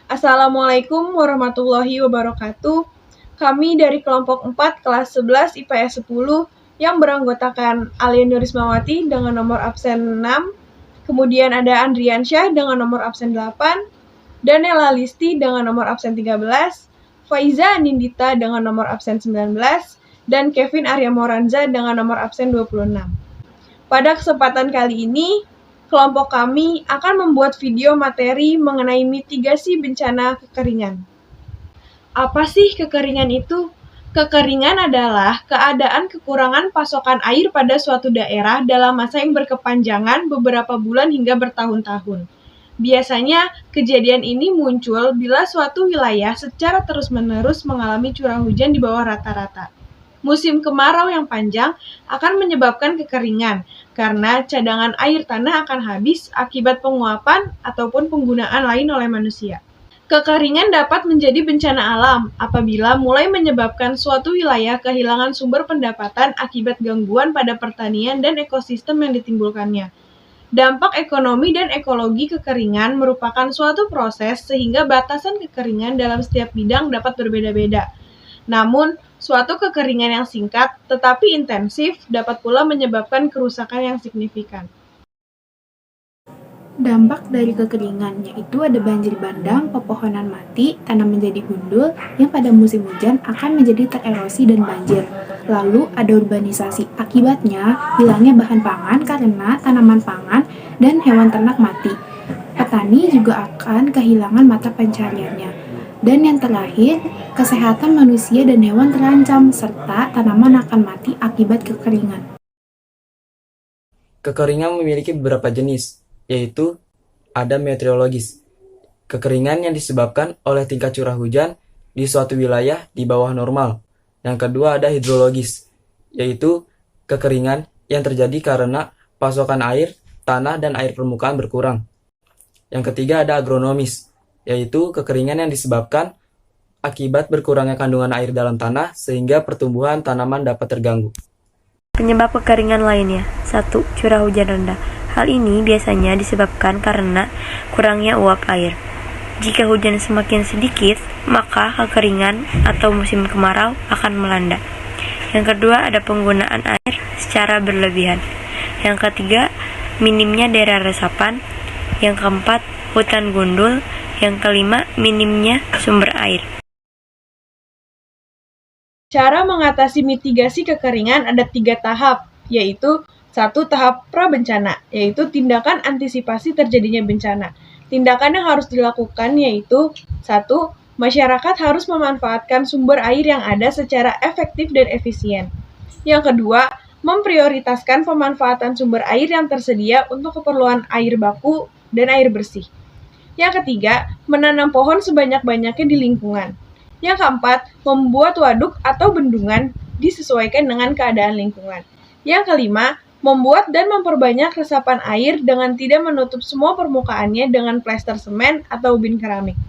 Assalamualaikum warahmatullahi wabarakatuh. Kami dari kelompok 4 kelas 11 IPS 10 yang beranggotakan Alia Nurismawati dengan nomor absen 6, kemudian ada Andriansyah dengan nomor absen 8, Danella Listi dengan nomor absen 13, Faiza Nindita dengan nomor absen 19, dan Kevin Arya Moranza dengan nomor absen 26. Pada kesempatan kali ini, kelompok kami akan membuat video materi mengenai mitigasi bencana kekeringan. Apa sih kekeringan itu? Kekeringan adalah keadaan kekurangan pasokan air pada suatu daerah dalam masa yang berkepanjangan beberapa bulan hingga bertahun-tahun. Biasanya, kejadian ini muncul bila suatu wilayah secara terus-menerus mengalami curah hujan di bawah rata-rata. Musim kemarau yang panjang akan menyebabkan kekeringan, karena cadangan air tanah akan habis akibat penguapan ataupun penggunaan lain oleh manusia. Kekeringan dapat menjadi bencana alam apabila mulai menyebabkan suatu wilayah kehilangan sumber pendapatan akibat gangguan pada pertanian dan ekosistem yang ditimbulkannya. Dampak ekonomi dan ekologi kekeringan merupakan suatu proses sehingga batasan kekeringan dalam setiap bidang dapat berbeda-beda. Namun, suatu kekeringan yang singkat tetapi intensif dapat pula menyebabkan kerusakan yang signifikan. Dampak dari kekeringan yaitu ada banjir bandang, pepohonan mati, tanah menjadi gundul yang pada musim hujan akan menjadi tererosi dan banjir. Lalu ada urbanisasi, akibatnya hilangnya bahan pangan karena tanaman pangan dan hewan ternak mati. Petani juga akan kehilangan mata pencariannya. Dan yang terakhir, kesehatan manusia dan hewan terancam serta tanaman akan mati akibat kekeringan. Kekeringan memiliki beberapa jenis, yaitu ada meteorologis. Kekeringan yang disebabkan oleh tingkat curah hujan di suatu wilayah di bawah normal. Yang kedua ada hidrologis, yaitu kekeringan yang terjadi karena pasokan air, tanah, dan air permukaan berkurang. Yang ketiga ada agronomis, yaitu kekeringan yang disebabkan akibat berkurangnya kandungan air dalam tanah sehingga pertumbuhan tanaman dapat terganggu. Penyebab kekeringan lainnya. 1. Curah hujan rendah. Hal ini biasanya disebabkan karena kurangnya uap air. Jika hujan semakin sedikit, maka kekeringan atau musim kemarau akan melanda. Yang kedua, ada penggunaan air secara berlebihan. Yang ketiga, minimnya daerah resapan. Yang keempat, hutan gundul. Yang kelima, minimnya sumber air. Cara mengatasi mitigasi kekeringan ada 3 tahap, yaitu 1. Tahap prabencana, yaitu tindakan antisipasi terjadinya bencana. Tindakan yang harus dilakukan yaitu 1. Masyarakat harus memanfaatkan sumber air yang ada secara efektif dan efisien. Yang kedua, memprioritaskan pemanfaatan sumber air yang tersedia untuk keperluan air baku dan air bersih. Yang ketiga, menanam pohon sebanyak-banyaknya di lingkungan. Yang keempat, membuat waduk atau bendungan disesuaikan dengan keadaan lingkungan. Yang kelima, membuat dan memperbanyak resapan air dengan tidak menutup semua permukaannya dengan plester semen atau ubin keramik.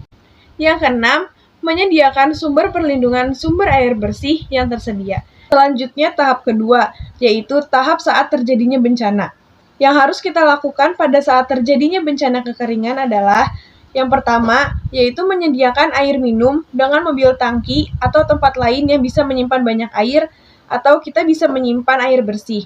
Yang keenam, menyediakan sumber perlindungan sumber air bersih yang tersedia. Selanjutnya tahap kedua, yaitu tahap saat terjadinya bencana. Yang harus kita lakukan pada saat terjadinya bencana kekeringan adalah yang pertama, yaitu menyediakan air minum dengan mobil tangki atau tempat lain yang bisa menyimpan banyak air, atau kita bisa menyimpan air bersih.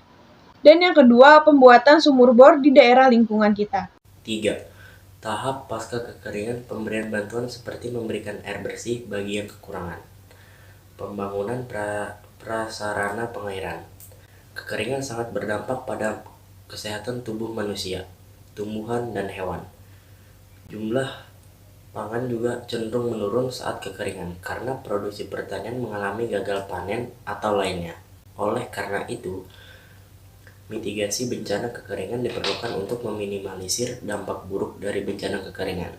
Dan yang kedua, pembuatan sumur bor di daerah lingkungan kita. 3. Tahap pasca kekeringan, pemberian bantuan seperti memberikan air bersih bagi yang kekurangan. Pembangunan prasarana pengairan. Kekeringan sangat berdampak pada kesehatan tubuh manusia, tumbuhan, dan hewan. Jumlah pangan juga cenderung menurun saat kekeringan karena produksi pertanian mengalami gagal panen atau lainnya. Oleh karena itu, mitigasi bencana kekeringan diperlukan untuk meminimalisir dampak buruk dari bencana kekeringan.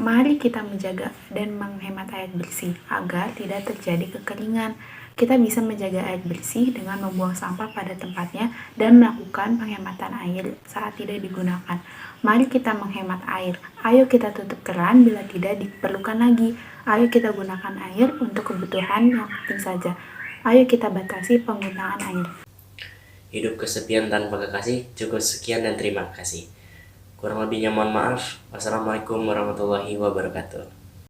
Mari kita menjaga dan menghemat air bersih agar tidak terjadi kekeringan. Kita bisa menjaga air bersih dengan membuang sampah pada tempatnya dan melakukan penghematan air saat tidak digunakan. Mari kita menghemat air. Ayo kita tutup keran bila tidak diperlukan lagi. Ayo kita gunakan air untuk kebutuhan yang penting saja. Ayo kita batasi penggunaan air. Hidup kesepian tanpa kekasih. Cukup sekian dan terima kasih. Kurang lebihnya mohon maaf. Wassalamualaikum warahmatullahi wabarakatuh.